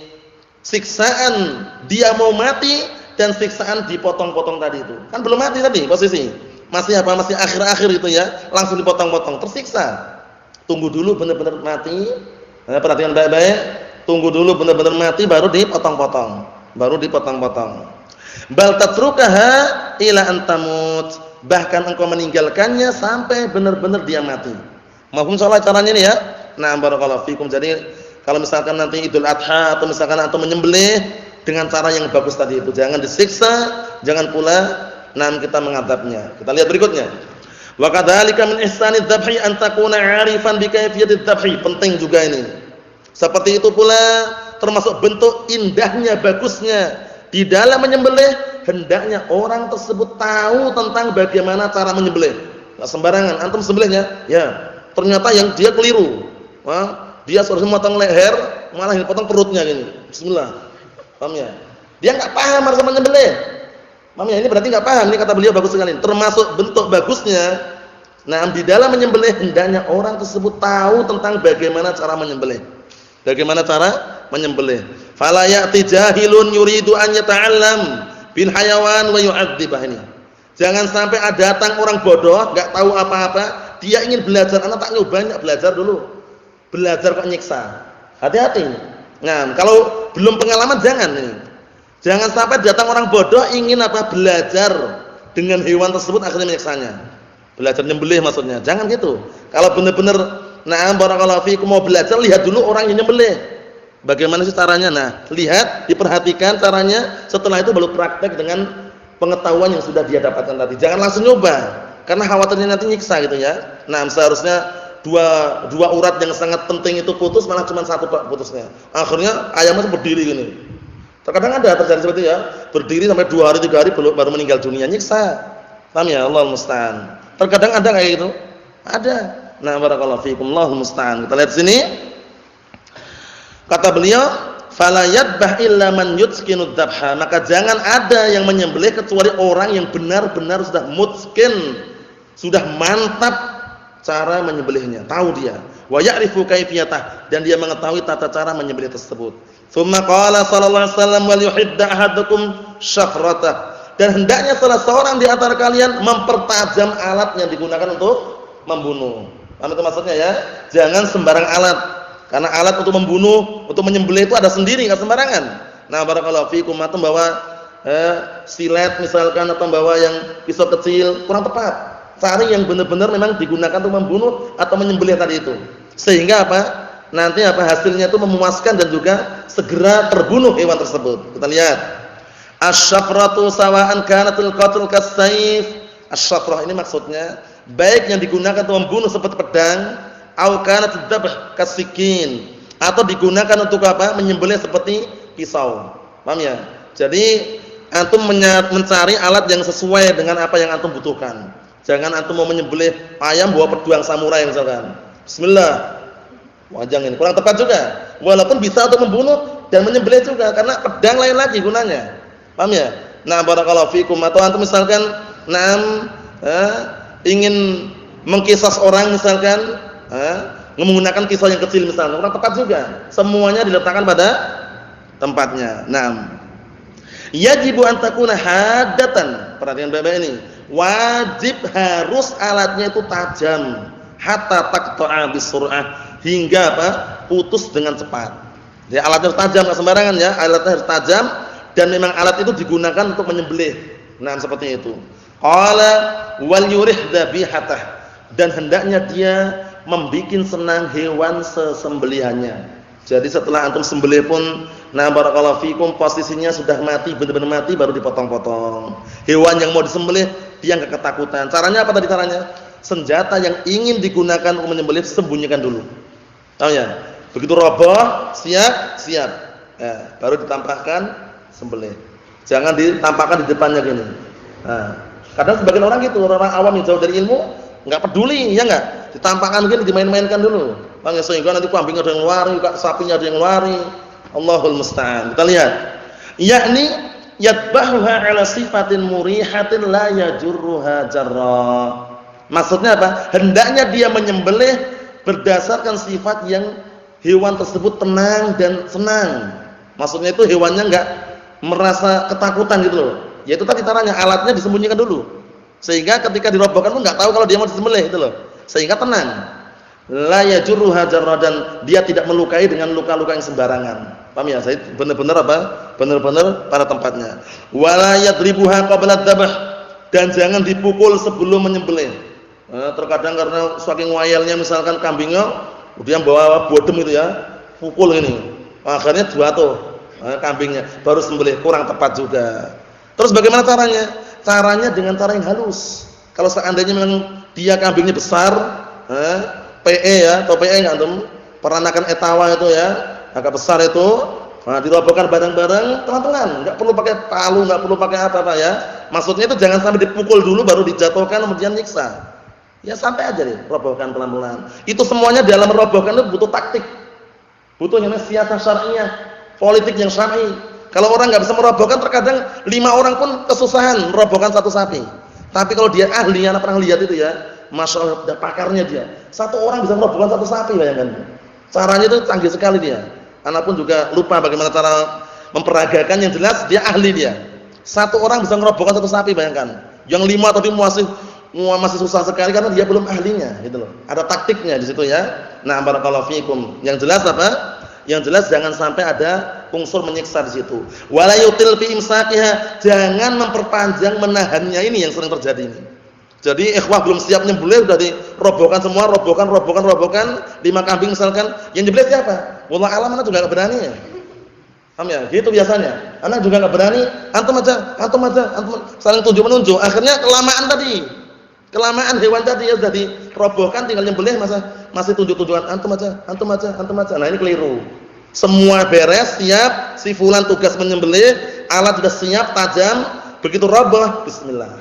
Siksaan dia mau mati dan siksaan dipotong-potong tadi itu. Kan belum mati tadi posisi. Masih apa? Masih akhir-akhir itu ya, langsung dipotong-potong, tersiksa. Tunggu dulu benar-benar mati. Perhatikan baik-baik. Tunggu dulu benar-benar mati baru dipotong-potong. Baru dipotong-potong. Bal tatrukaha ila antamut. Bahkan engkau meninggalkannya sampai benar-benar dia mati. Mafhum salah caranya ini ya? Nah, barakallahu fikum. Jadi kalau misalkan nanti Idul Adha atau misalkan antum menyembelih dengan cara yang bagus tadi itu, jangan disiksa, jangan pula kita mengadabnya. Kita lihat berikutnya. Wa kadzalika min ihsanid dzabhi an takuna 'arifan bi kayfiyatid dzabhi. Penting juga ini. Seperti itu pula termasuk bentuk indahnya, bagusnya di dalam menyembelih, hendaknya orang tersebut tahu tentang bagaimana cara menyembelih. Enggak sembarangan antum sembelihnya, ya ternyata yang dia keliru. Wah, dia seharusnya memotong leher, malah dipotong perutnya gini. Bismillah. Paham ya? Dia enggak paham harus menyembelih. Paham ya? Ini berarti enggak paham. Ini kata beliau bagus sekali. Termasuk bentuk bagusnya. Nah, di dalam menyembelih hendaknya orang tersebut tahu tentang bagaimana cara menyembelih. Bagaimana cara menyembelih. Fala ya'ti jahilun yuridu an yata'allam bil hayawan wa yu'adzibah ini. Jangan sampai ada datang orang bodoh, enggak tahu apa-apa, dia ingin belajar. Anak tak nyoba belajar dulu. Belajar kok nyiksa. Hati-hati. Nah, kalau belum pengalaman jangan nih. Jangan sampai datang orang bodoh ingin apa? Belajar dengan hewan tersebut akhirnya menyiksanya. Belajar nyembelih maksudnya. Jangan gitu. Kalau benar-benar barakallahu fiikum mau belajar, lihat dulu orang yang nyembelih. Bagaimana sih caranya? Nah, lihat, diperhatikan caranya, setelah itu baru praktek dengan pengetahuan yang sudah dia dapatkan tadi. Jangan langsung nyoba. Karena khawatirnya nanti nyiksa gitu ya. Nah, seharusnya dua urat yang sangat penting itu putus, malah cuma satu putusnya. Akhirnya ayamnya berdiri gini. Terkadang ada terjadi seperti itu ya, berdiri sampai 2 hari 3 hari baru meninggal dunia, nyiksa. Paham ya? Allahul musta'an. Terkadang ada kayak gitu. Ada. Nah, barakallahu fiikum, Allahul musta'an. Kita lihat sini. Kata beliau, fala yadbah illa man yutqinu dzabha. Maka jangan ada yang menyembelih kecuali orang yang benar-benar sudah mutqin, sudah mantap cara menyembelihnya, tahu dia. Wa ya'rifu kayfiyatah, dan dia mengetahui tata cara menyembelih tersebut. Tsumma qala sallallahu alaihi wasallam wal yuhidda ahadukum syafratah. Dan hendaknya salah seorang di antara kalian mempertajam alat yang digunakan untuk membunuh. Paham itu maksudnya ya? Jangan sembarang alat. Karena alat untuk membunuh, untuk menyembelih itu ada sendiri, enggak sembarangan. Nah, barakallahu fiikum, antum bawa silet misalkan atau bawa yang pisau kecil, kurang tepat. Cari yang benar-benar memang digunakan untuk membunuh atau menyembelih tadi itu. Sehingga apa? Nanti apa hasilnya itu memuaskan dan juga segera terbunuh hewan tersebut. Kita lihat. Asy-syafratu sawa'an kanatil qatl kas-sayf. Asy-syafrah ini maksudnya baik yang digunakan untuk membunuh seperti pedang, au kanatid dzabh kas-sikin, atau digunakan untuk apa? Menyembelih seperti pisau. Paham ya? Jadi antum mencari alat yang sesuai dengan apa yang antum butuhkan. Jangan antum mau menyembelih ayam bawa pedang samurai misalkan. Bismillah. Wajang ini kurang tepat juga. Walaupun bisa untuk membunuh dan menyembelih juga, karena pedang lain lagi gunanya. Paham ya? Nah, barakallahu fikum. Atau antum misalkan ingin mengkisas orang misalkan, menggunakan kisau yang kecil misalkan, kurang tepat juga. Semuanya diletakkan pada tempatnya. Nah, yajibu an takuna hadatan. Perhatikan baik-baik ini. Wajib harus alatnya itu tajam, hatta taqta'a bisur'ah, hingga apa? Putus dengan cepat. Jadi alatnya harus tajam, enggak sembarangan ya. Alatnya harus tajam dan memang alat itu digunakan untuk menyembelih. Nah, seperti itu. Qala wal yurih dhabihatah, dan hendaknya dia membuat senang hewan sesembelihannya. Jadi setelah antum sembelih pun, nah barakallahu fikum, posisinya sudah mati, benar-benar mati, baru dipotong-potong. Hewan yang mau disembelih dia enggak ketakutan. Caranya apa tadi caranya? Senjata yang ingin digunakan untuk menyembelih sembunyikan dulu. Tahu ya? Begitu roboh, siap. baru ditampakkan sembelih. Jangan ditampakkan di depannya gini. Kadang sebagian orang gitu, orang awam yang jauh dari ilmu, enggak peduli, ya enggak? Ditampakkan gini, dimain-mainkan dulu. Bang, sehingga nanti kambingnya ada yang lari, sapinya ada yang lari. Allahul musta'an. Kita lihat. Yakni yadbahuha ala sifatin murihatin la yajurruha jarra. Maksudnya apa? Hendaknya dia menyembelih berdasarkan sifat yang hewan tersebut tenang dan senang. Maksudnya itu hewannya enggak merasa ketakutan gitu loh. Yaitu tadi caranya, alatnya disembunyikan dulu. Sehingga ketika dirobohkan pun enggak tahu kalau dia mau disembelih gitu loh. Sehingga tenang. La yajurruha jarra, dan dia tidak melukai dengan luka-luka yang sembarangan. Paham ya? Saya benar-benar apa? Benar-benar pada tempatnya. Wala yadribuha qabla dzabh, dan jangan dipukul sebelum menyembelih. Terkadang karena saking wayalnya misalkan kambingnya dia bawa bodem itu ya, pukul ini. Akhirnya jatuh kambingnya, baru sembelih, kurang tepat juga. Terus bagaimana caranya? Caranya dengan cara yang halus. Kalau seandainya memang dia kambingnya besar, PE ya, atau PE enggak antum? Peranakan etawa itu ya, agak besar itu, dirobohkan bareng-bareng pelan-pelan, enggak perlu pakai palu, enggak perlu pakai apa-apa ya. Maksudnya itu jangan sampai dipukul dulu baru dijatuhkan kemudian nyiksa. Ya santai aja deh, robohkan pelan-pelan. Itu semuanya dalam merobohkan itu butuh taktik. Butuh yang namanya siasat syar'iyyah, politik yang syar'i. Kalau orang enggak bisa merobohkan, terkadang 5 orang pun kesusahan merobohkan satu sapi. Tapi kalau dia ahli, anak pernah lihat itu ya, Masya Allah, udah pakarnya dia. Satu orang bisa merobohkan satu sapi, bayangkan. Caranya itu canggih sekali dia. Anak pun juga lupa bagaimana cara memperagakan, yang jelas dia ahli dia. Satu orang bisa merobohkan satu sapi, bayangkan. Yang 5 tapi masih susah sekali karena dia belum ahlinya, gitu loh. Ada taktiknya di situ ya. Nah, barakallahu fikum. Yang jelas apa? Yang jelas jangan sampai ada unsur menyiksa di situ. Wala yutil fi imsakiha, jangan memperpanjang menahannya, ini yang sering terjadi ini. Jadi ikhwah belum siap nyembelih sudah dirobohkan semua, robohkan 5 kambing misalkan. Yang nyembelih siapa? Wallah alam, anak juga enggak berani ya. Paham ya? Gitu biasanya. Anak juga enggak berani, antum aja, saling tunjuk-menunjuk. Akhirnya kelamaan tadi. Kelamaan hewan tadi ya sudah dirobohkan, tinggal nyembelih masih tunjuk-tunjukan, antum aja. Nah, ini keliru. Semua beres, siap, si fulan tugas menyembelih, alat sudah siap, tajam, begitu roboh, bismillah.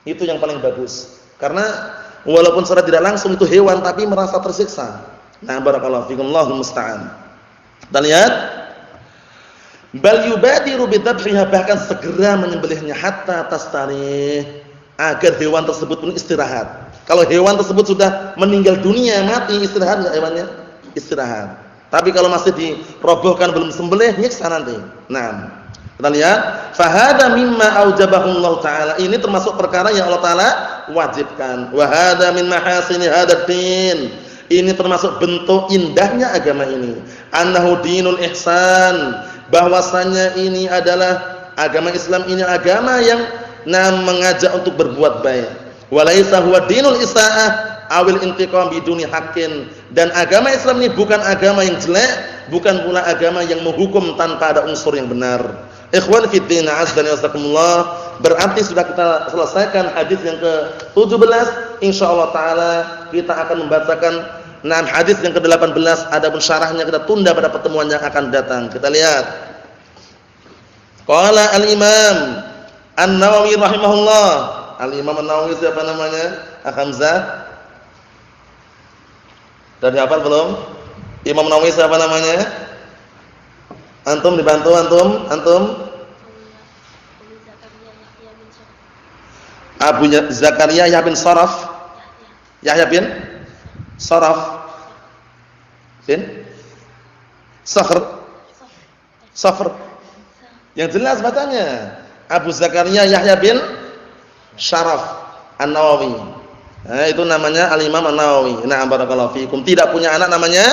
Itu yang paling bagus. Karena walaupun secara tidak langsung itu hewan tapi merasa tersiksa. Nah, barakallahu fikum, Allahul musta'an. Kita lihat, bal yubadiru bidabhiha, bahkan segera menyembelihnya hatta tastarih, agar hewan tersebut pun istirahat. Kalau hewan tersebut sudah meninggal dunia, mati, istirahat enggak hewannya? Istirahat. Tapi kalau masih dirobohkan belum sembelih, nyiksa nanti. Nah, kita lihat, fahada mimma aujabahu Allah taala. Ini termasuk perkara yang Allah taala wajibkan. Wa hada min mahasini hadzal din. Ini termasuk bentuk indahnya agama ini. Annahu dinul ihsan. Bahwasanya ini adalah agama Islam, ini agama yang mengajak untuk berbuat baik. Walaisa huwa dinul isaah awil intiqam biduni haqqin. Dan agama Islam ini bukan agama yang jelek, bukan pula agama yang menghukum tanpa ada unsur yang benar. Ikhwan fi din, azza wa jalla, berarti sudah kita selesaikan hadis yang ke-17. Insyaallah taala kita akan membacakan hadis yang ke-18, adapun syarahnya kita tunda pada pertemuan yang akan datang. Kita lihat. Qala al-Imam An-Nawawi rahimahullah. Al-Imam An-Nawawi siapa namanya? Hamzah. Sudah dihafal belum? Imam Nawawi siapa namanya? Antum dibantu antum? Abu Zakaria Yahya bin Sharaf. Yahya bin Sharaf bin Safr. Yang jelas bacanya Abu Zakaria Yahya bin Sharaf An-Nawawi. Nah, itu namanya Al-Imam An-Nawawi. Nah, barakallahu fiikum. Tidak punya anak namanya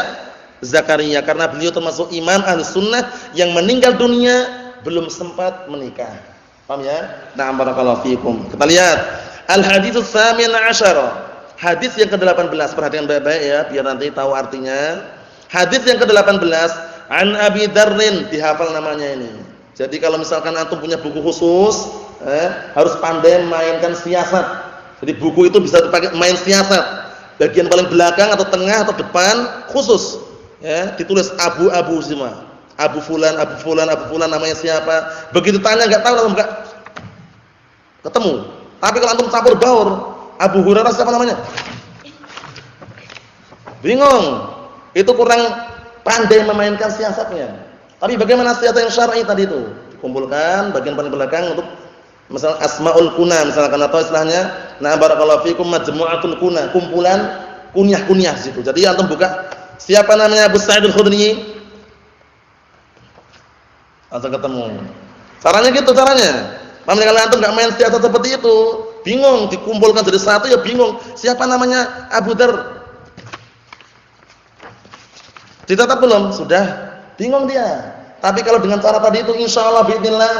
Zakaria karena beliau termasuk imam Ahlussunnah yang meninggal dunia belum sempat menikah. Paham ya? Nah, barakallahu fiikum. Kita lihat Al-Hadits Tsamin 'Asyara. Hadis yang ke-18, perhatikan baik-baik ya biar nanti tahu artinya. Hadis yang ke-18, An Abi Dzarrin, dihafal namanya ini. Jadi kalau misalkan antum punya buku khusus, harus pandai mainkan siasat. Jadi buku itu bisa dipakai main siasat. Bagian paling belakang atau tengah atau depan khusus, ya, ditulis abu-abu semua. Abu Fulan namanya siapa? Begitu tanya enggak tahu langsung enggak ketemu. Tapi kalau antum campur baur, Abu Hurairah siapa namanya? Bingung. Itu kurang pandai memainkan siasatnya. Tapi bagaimana siasat yang syar'i tadi itu? Dikumpulkan bagian paling belakang untuk misal asmaul kuna misalkan atau istilahnya nah barakallahu fikum majmu'atul kuna, kumpulan kunyah-kunyah situ. Jadi antum buka siapa namanya Abu Sa'id Al-Khudri? Langsung ketemu. Caranya gitu caranya. Paham kalau antum enggak main siasat seperti itu, bingung dikumpulkan jadi satu ya bingung. Siapa namanya Abu Dar? Ditetap belum? Sudah. Bingung dia. Tapi kalau dengan cara tadi itu insyaallah biidznillah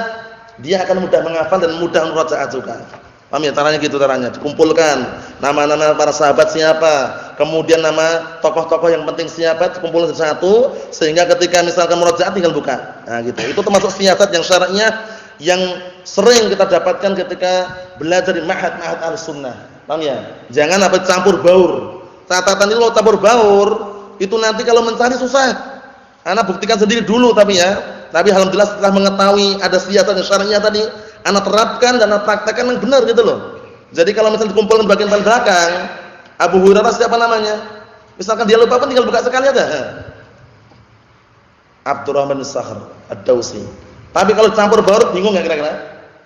dia akan mudah menghafal dan mudah murajaah juga. Paham ya caranya gitu caranya. Dikumpulkan nama-nama para sahabat siapa, kemudian nama tokoh-tokoh yang penting siapa dikumpulkan satu sehingga ketika misalkan murajaah tinggal buka. Nah gitu. Itu termasuk siasat yang syar'inya yang sering kita dapatkan ketika belajar di ma'had Ahlussunnah. Paham ya? Jangan apa campur baur. Catatan ini lo campur baur, itu nanti kalau mencari susah. Ana buktikan sendiri dulu tapi ya. Tapi alhamdulillah setelah mengetahui ada siasat yang syar'inya tadi, ana terapkan dan ana praktekkan yang benar gitu loh. Jadi kalau misalnya dikumpulkan bagian paling belakang, Abu Hurairah siapa namanya? Misalkan dia lupa pun tinggal buka sekali aja. Abdurrahman As-Sakhr Ad-Dausi. Tapi kalau campur baur bingung enggak kira-kira?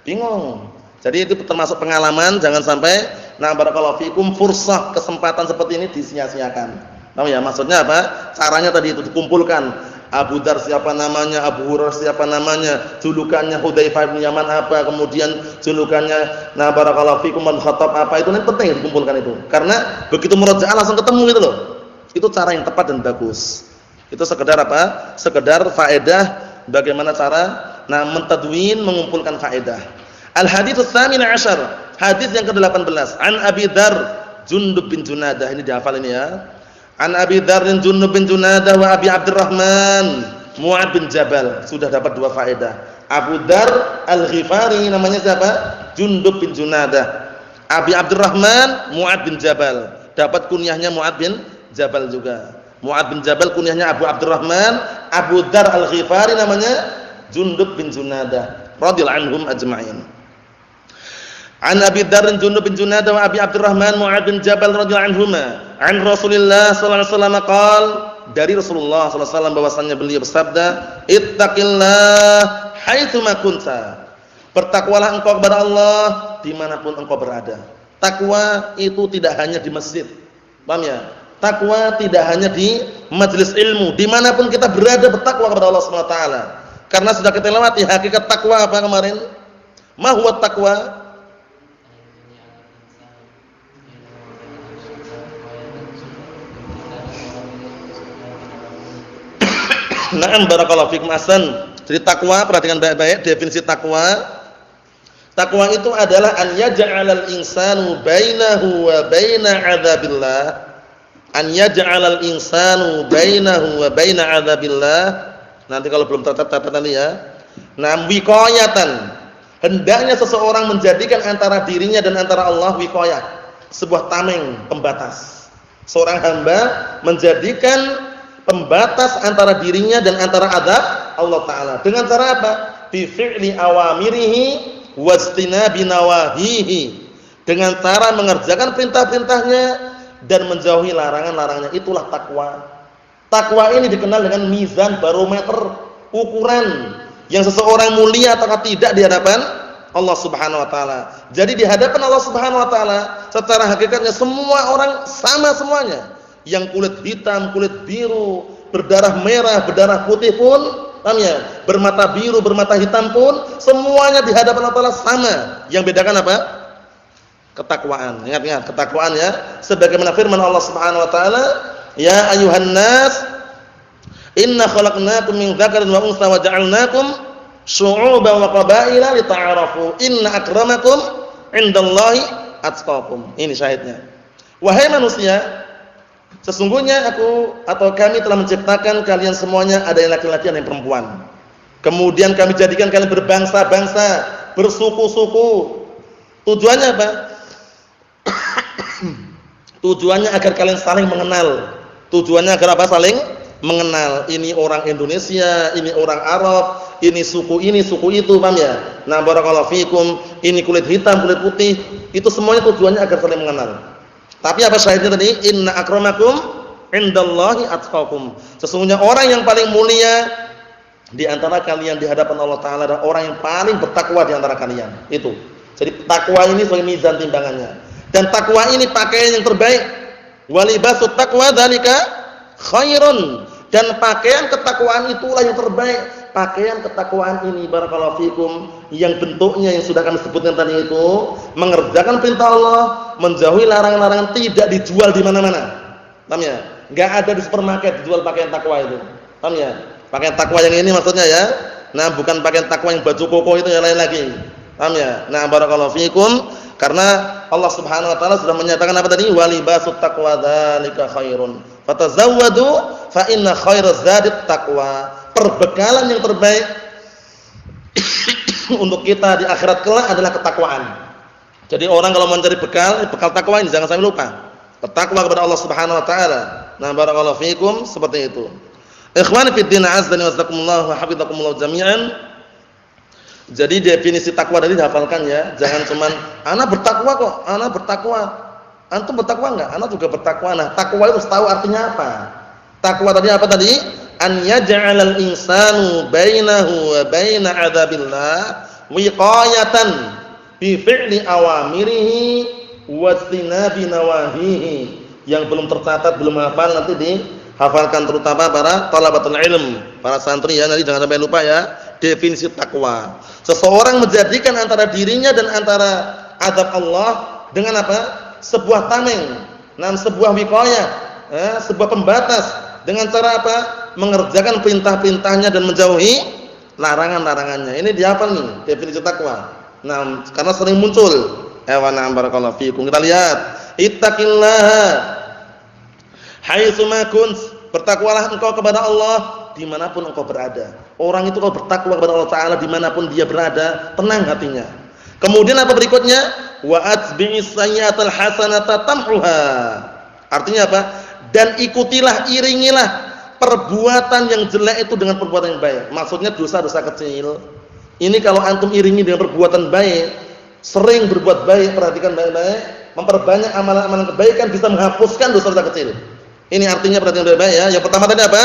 Bingung. Jadi itu termasuk pengalaman, jangan sampai nah barakallahu fikum fursah kesempatan seperti ini disia-siakan. Tahu ya maksudnya apa? Caranya tadi itu dikumpulkan Abu Dar siapa namanya, Abu Hurairah siapa namanya, julukannya Hudzaifah bin Yaman apa, kemudian julukannya nah barakallahu fikum Al-Khattab apa, itu nanti penting dikumpulkan itu. Karena begitu murojaah langsung ketemu gitu loh. Itu cara yang tepat dan bagus. Itu sekedar apa? Sekedar faedah bagaimana cara nah mentadwin mengumpulkan faedah. Al-hadits ats-tsamin 'ashar, hadis yang ke-18. An Abi Dzar Jundub bin Junadah, ini dihafal ini ya. An Abi Dzar Jundub bin Junadah wa Abi Abdurrahman Mu'ad bin Jabal. Sudah dapat dua faedah. Abu Dzar Al-Ghifari namanya siapa? Jundub bin Junadah. Abi Abdurrahman Mu'ad bin Jabal. Dapat kunyahnya Mu'ad bin Jabal juga. Mu'ad bin Jabal kunyahnya Abu Abdurrahman. Abu Dzar Al-Ghifari namanya Jundub bin Junadah radhiyallahu anhum ajma'in. An Abi Dzar Jundub bin Junadah wa Abi Abdurrahman Mu'ad bin Jabal radhiyallahu anhuma an Rasulillah sallallahu alaihi wasallam qaal, dari Rasulullah sallallahu alaihi wasallam bahwasanya beliau bersabda, ittaqillah haitsu ma kunta. Bertakwalah engkau kepada Allah dimanapun engkau berada. Takwa itu tidak hanya di masjid. Paham ya? Takwa tidak hanya di majelis ilmu, dimanapun kita berada bertakwa kepada Allah Subhanahu wa taala. Karena sudah kita lewati hakikat takwa apa kemarin? Ma huwa taqwa? Na'am barakallahu fikum ahsan. Jadi takwa perhatikan baik-baik definisi takwa. Takwa itu adalah an yaj'alal insanu bainahu wa baina 'adzabillah. An yaj'alal insanu bainahu wa baina 'adzabillah. Nanti kalau belum tercatat nanti ya. Nah, wiqayatan. Hendaknya seseorang menjadikan antara dirinya dan antara Allah wiqayah, sebuah tameng, pembatas. Seorang hamba menjadikan pembatas antara dirinya dan antara azab Allah taala. Dengan cara apa? Bi fi'li awamirihi wastinabi nawahihi. Dengan cara mengerjakan perintah-perintahnya dan menjauhi larangan-larangannya. Itulah takwa. Takwa ini dikenal dengan mizan barometer, ukuran yang seseorang mulia atau tidak di hadapan Allah Subhanahu wa taala. Jadi di hadapan Allah Subhanahu wa taala secara hakikatnya semua orang sama semuanya. Yang kulit hitam, kulit biru, berdarah merah, berdarah putih pun, paham ya? Bermata biru, bermata hitam pun semuanya di hadapan Allah Taala sama. Yang bedakan apa? Ketakwaan. Ingat-ingat ketakwaan ya. Sebagaimana firman Allah Subhanahu wa taala, "Ya ayuhan nas, inna khalaqnakum min dzakarin wa untha wa ja'alnakum syu'uban wa qabaila lita'arafu. Inna akramakum 'indallahi atqakum." Ini syahidnya. Wahai manusia, sesungguhnya aku atau kami telah menciptakan kalian semuanya ada yang laki-laki dan yang perempuan. Kemudian kami jadikan kalian berbangsa-bangsa, bersuku-suku. Tujuannya apa? Tujuannya agar kalian saling mengenal. Tujuannya agar apa? mengenal ini orang Indonesia, ini orang Arab, ini, suku itu, paham ya? Nah, barakallahu fikum, ini kulit hitam, kulit putih, itu semuanya tujuannya agar saling mengenal. Tapi apa syahidnya tadi? Inna akramakum indallahi atqakum. Sesungguhnya orang yang paling mulia di antara kalian di hadapan Allah Ta'ala adalah orang yang paling bertakwa di antara kalian. Itu. Jadi takwa ini sebagai mizan timbangannya. Dan takwa ini pakaian yang terbaik. Walibasut taqwa dzalika khairun. Dan pakaian ketakwaan itulah yang terbaik. Pakaian ketakwaan ini barakallahu fikum yang bentuknya yang sudah kami sebutkan tadi itu, mengerjakan perintah Allah, menjauhi larangan-larangan, tidak dijual di mana-mana. Paham ya? Enggak ada di supermarket dijual pakaian takwa itu. Paham ya? Pakaian takwa yang ini maksudnya ya. Nah, bukan pakaian takwa yang baju koko itu yang lain lagi. Paham ya? Nah, barakallahu fikum, karena Allah Subhanahu wa taala sudah menyatakan apa tadi? Walibasut taqwa dzalika khairun. Fatazawwadu fa inna khairaz zadit taqwa. Perbekalan yang terbaik untuk kita di akhirat kelak adalah ketakwaan. Jadi orang kalau mencari bekal takwa ini jangan sampai lupa. Bertakwa kepada Allah Subhanahu wa taala. Nah, barakallahu fikum, seperti itu. Ikhwani fid din, azdani wasakumullah wa hafizakumullah jami'an. Jadi definisi takwa tadi dihafalkan ya. Jangan cuman ana bertakwa kok, ana bertakwa. Antum bertakwa enggak? Ana juga bertakwa. Nah, takwa itu tahu artinya apa? Takwa tadi apa tadi? An yaj'alal insanu bainahu wa baina 'adzabillah wiqayatan bi fi'li awamirihi wa istinabi nawahihi. Yang belum tercatat, belum hafal, nanti dihafalkan terutama para thalabatul ilm, para santri ya, nanti jangan sampai lupa ya. Definisi takwa. Seseorang menjadikan antara dirinya dan antara azab Allah dengan apa? Sebuah tameng, sebuah wiqayah, sebuah pembatas. Dengan cara apa? Mengerjakan perintah-perintahnya dan menjauhi larangan-larangannya. Ini dihafal nih definisi takwa. Nah, karena sering muncul. Ewana barakallahu fiikum. Kita lihat, ittaqillaha haitsu ma kunt. Bertakwalah engkau kepada Allah dimanapun engkau berada. Orang itu kalau bertakwa kepada Allah Ta'ala dimanapun dia berada, tenang hatinya. Kemudian apa berikutnya? Wa atbi'is sayyi'atal hasanata tamhuha. Artinya apa? Dan ikutilah, iringilah perbuatan yang jelek itu dengan perbuatan yang baik. Maksudnya dosa-dosa kecil. Ini kalau antum iringi dengan perbuatan baik, sering berbuat baik, perhatikan baik-baik, memperbanyak amalan-amalan kebaikan, bisa menghapuskan dosa-dosa kecil. Ini artinya perhatikan baik-baik ya. Yang pertama tadi apa?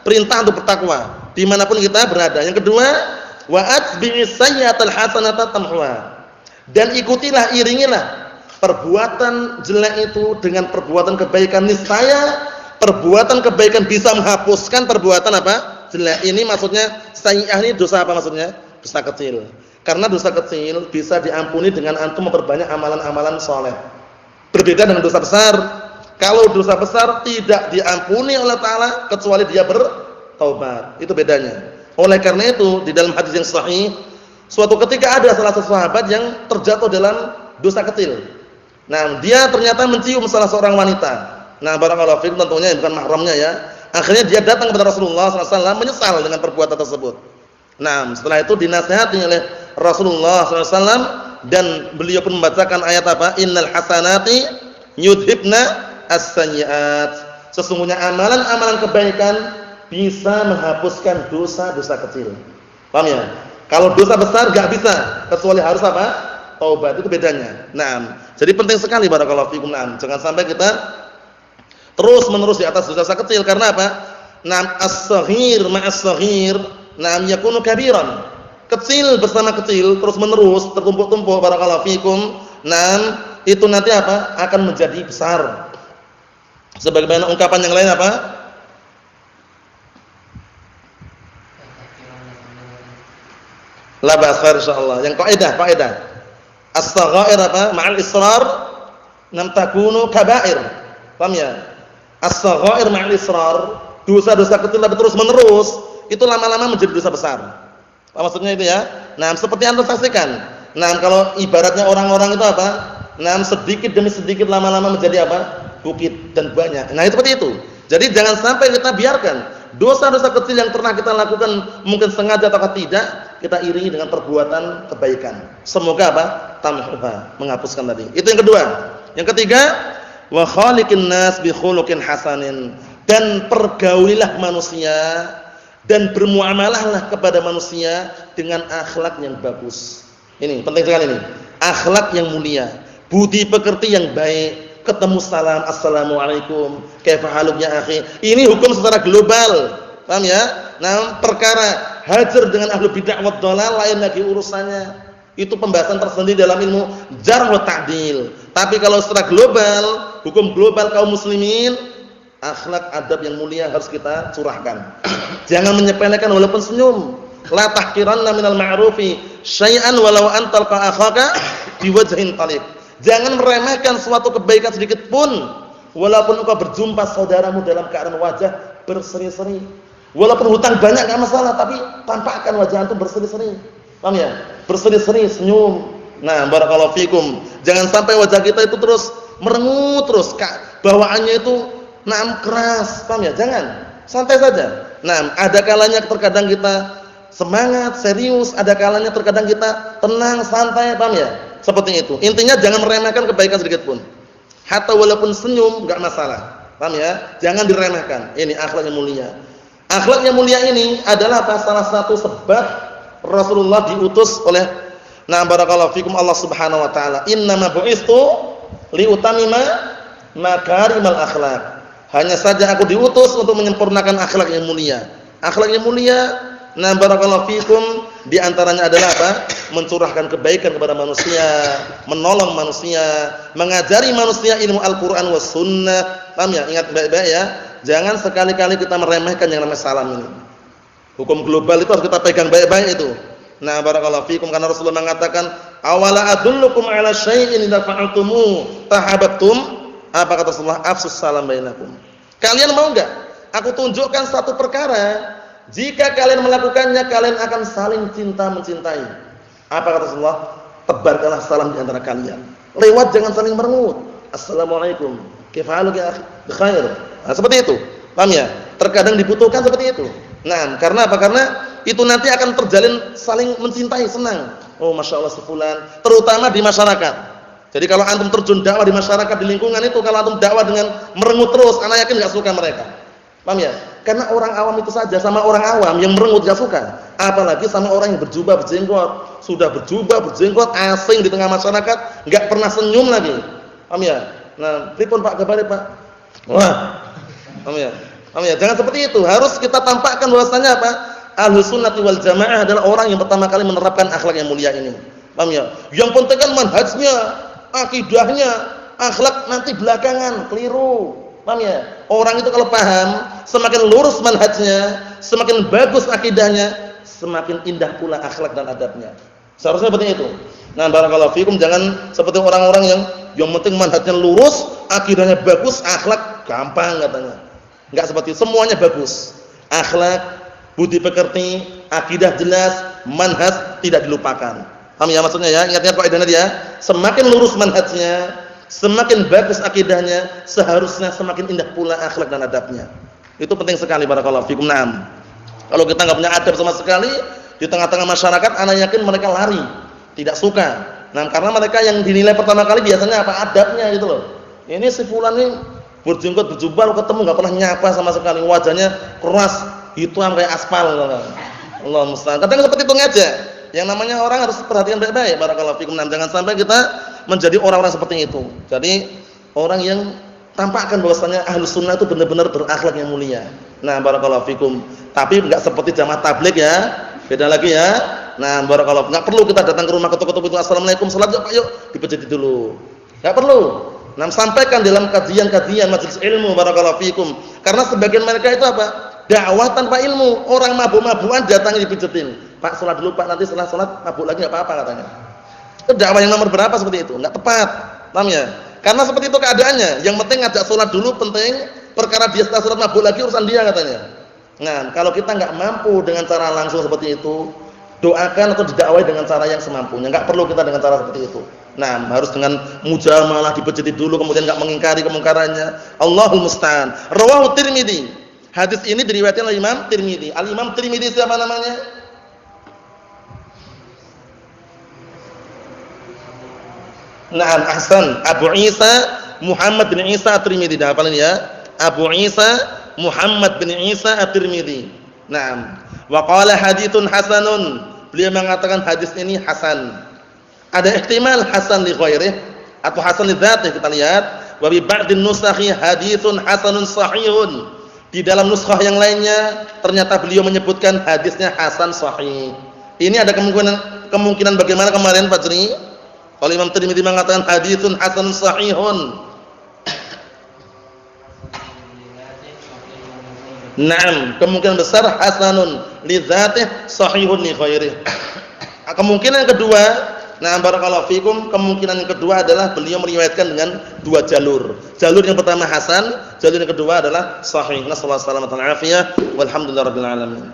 Perintah untuk bertakwa dimanapun kita berada. Yang kedua, wa atbi'is sayyi'atal hasanata tamhuha. Dan ikutilah, iringilah perbuatan jelek itu dengan perbuatan kebaikan. Niscaya perbuatan kebaikan bisa menghapuskan perbuatan apa? Jelek. Ini maksudnya sayyi'ah ini dosa apa maksudnya? Dosa kecil. Karena dosa kecil bisa diampuni dengan antum memperbanyak amalan-amalan saleh. Berbeda dengan dosa besar. Kalau dosa besar tidak diampuni oleh Ta'ala kecuali dia bertaubat. Itu bedanya. Oleh karena itu di dalam hadis yang sahih, suatu ketika ada salah satu sahabat yang terjatuh dalam dosa kecil. Nah, dia ternyata mencium salah seorang wanita. Nah, barakallahu fiikum, tentunya bukan mahramnya ya. Akhirnya dia datang kepada Rasulullah SAW menyesal dengan perbuatan tersebut. Nah, setelah itu dinasihati oleh Rasulullah SAW dan beliau pun membacakan ayat apa? Innal hasanati yudhibna as-sayyi'at. Sesungguhnya amalan-amalan kebaikan bisa menghapuskan dosa-dosa kecil. Paham ya? Kalau dosa besar enggak bisa, kecuali harus apa? Taubat. Itu bedanya. Nah, jadi penting sekali barakallahu fikum. Nah, jangan sampai kita terus-menerus di atas dosa kecil karena apa? Nah, as-saghir ma'as-saghir, nah yakunu kabiran. Kecil bersama kecil terus-menerus tertumpuk-tumpuk barakallahu fikum. Nah, itu nanti apa? Akan menjadi besar. Sebagaimana ungkapan yang lain apa? La ba'sa insyaallah. Yang kaidah. As-saghair apa? Ma'al israr nam takunu kaba'ir. Paham ya? As-saghair ma'al israr, dosa-dosa kecil tapi terus-menerus, itu lama-lama menjadi dosa besar. Apa maksudnya itu ya? Nah, seperti Anda saksikan. Nah, kalau ibaratnya orang-orang itu apa? Nah, sedikit demi sedikit lama-lama menjadi apa? Bukit dan banyak. Nah, itu seperti itu. Jadi jangan sampai kita biarkan dosa-dosa kecil yang pernah kita lakukan mungkin sengaja atau tidak, kita iringi dengan perbuatan kebaikan. Semoga apa? Tamhuha, menghapuskan tadi. Itu yang kedua. Yang ketiga, wa khaliqin nas bi khuluqin hasanin. dan pergaulilah manusia dan bermuamalahlah kepada manusia dengan akhlak yang bagus. Ini penting sekali ini. Akhlak yang mulia, budi pekerti yang baik, ketemu salam, assalamualaikum, kaifa haluk ya akhi. Ini hukum secara global. Paham ya? Nah, perkara hajar dengan ahlu bid'ah wad dhalal lain lagi urusannya. Itu pembahasan tersendiri dalam ilmu jarh wa ta'dil. Tapi kalau secara global, hukum global kaum muslimin, akhlak adab yang mulia harus kita curahkan. Jangan menyepelekan walaupun senyum. La tahqiranna minal ma'rufi syai'an walau an talqa akhaka biwajhin talib. Jangan meremehkan suatu kebaikan sedikit pun walaupun engkau berjumpa saudaramu dalam keadaan wajah berseri-seri. Walaupun hutang banyak enggak masalah, tapi tampakkan wajah antum berseri-seri. Paham ya? Berseri-seri, senyum. Nah, barakallahu fikum. Jangan sampai wajah kita itu terus merengut terus, bawaannya itu keras, paham ya? Jangan. Santai saja. Nah, ada kalanya terkadang kita semangat, serius, ada kalanya terkadang kita tenang, santai, paham ya? Seperti itu. Intinya jangan meremehkan kebaikan sedikit pun. Hatta walaupun senyum enggak masalah. Paham ya? Jangan diremehkan. Ini akhlak yang mulia. Akhlak yang mulia ini adalah salah satu sebab Rasulullah diutus oleh barakallahu fikum Allah Subhanahu wa taala. Innama bu'istu liutamima makarimal akhlak. Hanya saja aku diutus untuk menyempurnakan akhlak yang mulia. Akhlak yang mulia, barakallahu fikum, di antaranya adalah apa? Mencurahkan kebaikan kepada manusia, menolong manusia, mengajari manusia ilmu Al-Qur'an was sunnah. Paham ya? Ingat baik-baik ya. Jangan sekali-kali kita meremehkan yang namanya salam ini. Hukum global itu harus kita pegang baik-baik itu. Nah, barakallahu fikum, karena Rasulullah mengatakan, "Awala adullukum 'ala syai'in idza fa'altumu tahabbtum." Apa kata Rasulullah? "Afsus salam bainakum." Kalian mau enggak aku tunjukkan satu perkara, jika kalian melakukannya kalian akan saling cinta mencintai. Apa kata Rasulullah? Tebarkanlah salam di antara kalian. Lewat jangan saling merengut. Assalamualaikum. Kaifa haluka ya akhi? Bikhair. Nah, seperti itu. Paham ya? Terkadang dibutuhkan seperti itu. Nah, karena apa? Karena itu nanti akan terjalin saling mencintai, senang. Oh, masya Allah si fulan, terutama di masyarakat. Jadi kalau antum terjun dakwah di masyarakat, di lingkungan itu, kalau antum dakwah dengan merengut terus, anak yakin nggak suka mereka. Paham ya? Karena orang awam itu saja, sama orang awam yang merengut nggak suka. Apalagi sama orang yang berjubah berjenggot, sudah berjubah berjenggot, asing di tengah masyarakat, nggak pernah senyum lagi. Paham ya? Nah, pripun Pak kabare Pak? Wah, paham ya? Paham ya? Jangan seperti itu. Harus kita tampakkan bahwasanya apa? Ahlus sunnah wal jamaah adalah orang yang pertama kali menerapkan akhlak yang mulia ini. Paham ya? Yang penting kan manhajnya, akidahnya, akhlak nanti belakangan, keliru. Paham ya? Orang itu kalau paham, semakin lurus manhajnya, semakin bagus akidahnya, semakin indah pula akhlak dan adabnya. Seharusnya seperti itu. Nah, barakallahu fikum, jangan seperti orang-orang yang penting manhajnya lurus, akidahnya bagus, akhlak gampang katanya. Enggak seperti itu. Semuanya bagus. Akhlak, budi pekerti, akidah jelas, manhaj tidak dilupakan. Paham ya maksudnya ya? Ingat-ingat kaidahnya dia. Semakin lurus manhajnya, semakin bagus akidahnya, seharusnya semakin indah pula akhlak dan adabnya. Itu penting sekali barakallahu fikum. Naam. Kalau kita enggak punya adab sama sekali, di tengah-tengah masyarakat ana yakin mereka lari, tidak suka. Nah, karena mereka yang dinilai pertama kali biasanya apa? Adabnya gitu loh. Ini si fulan ini berjenggot berjubah ketemu enggak pernah nyapa sama sekali, wajahnya keras, hitam kayak aspal. Allah musta'an. Kadang seperti itu aja. Yang namanya orang harus perhatian baik-baik barakallahu fikum. Jangan sampai kita menjadi orang-orang seperti itu. Jadi orang yang tampakkan bahwasanya ahlus sunnah itu benar-benar berakhlak yang mulia. Nah, barakallahu fikum. Tapi enggak seperti jamaah tabligh ya. Beda lagi ya. Nah, barakallahu, enggak perlu kita datang ke rumah ketuk-ketuk itu, assalamualaikum, salat yuk Pak yuk, dipejeti dulu. Enggak perlu. Nah, sampaikan dalam kajian-kajian majelis ilmu barakallahu fikum. Karena sebagian mereka itu apa? Dakwah tanpa ilmu. Orang mabuk-mabukan datang dipijetin. Pak salat dulu Pak, nanti setelah salat mabuk lagi enggak apa-apa katanya. Itu dakwah yang nomor berapa seperti itu? Enggak tepat. Paham ya? Karena seperti itu keadaannya. Yang penting ngajak salat dulu, penting perkara dia setelah salat mabuk lagi urusan dia katanya. Nah, kalau kita enggak mampu dengan cara langsung seperti itu, doakan atau didakwahi dengan cara yang semampunya. Enggak perlu kita dengan cara seperti itu. Nah, harus dengan mujamalah dibejeti dulu, kemudian enggak mengingkari kemungkarannya. Allahul musta'an. Rawahu Tirmidzi. Hadis ini diriwayatkan oleh Imam Tirmidzi. Al-Imam Tirmidzi siapa namanya? Naam, ahsan. Abu Isa Muhammad bin Isa Tirmidzi. Hafalin ya. Abu Isa Muhammad bin Isa At-Tirmidzi. Naam. Wa qala haditsun hasanun. Beliau mengatakan hadis ini hasan. Ada ihtimal hasan li ghairihi atau hasan li dzatihi, kita lihat. Wa bi ba'din nusakhi haditsun hasanun sahihun. Di dalam nuskhah yang lainnya ternyata beliau menyebutkan hadisnya hasan sahih. Ini ada kemungkinan bagaimana kemarin Fajri? Kalau Imam Tirmidzi mengatakan haditsun hasanun sahihun. Naam, kemungkinan besar hasanun li dzatihi sahihun li ghairihi. Kemungkinan yang kedua, nah barakallahu fikum, kemungkinan yang kedua adalah beliau meriwayatkan dengan dua jalur. Jalur yang pertama hasan, jalur yang kedua adalah sahih. Nasallahu alaihi wasallam walhamdulillahirabbil alamin.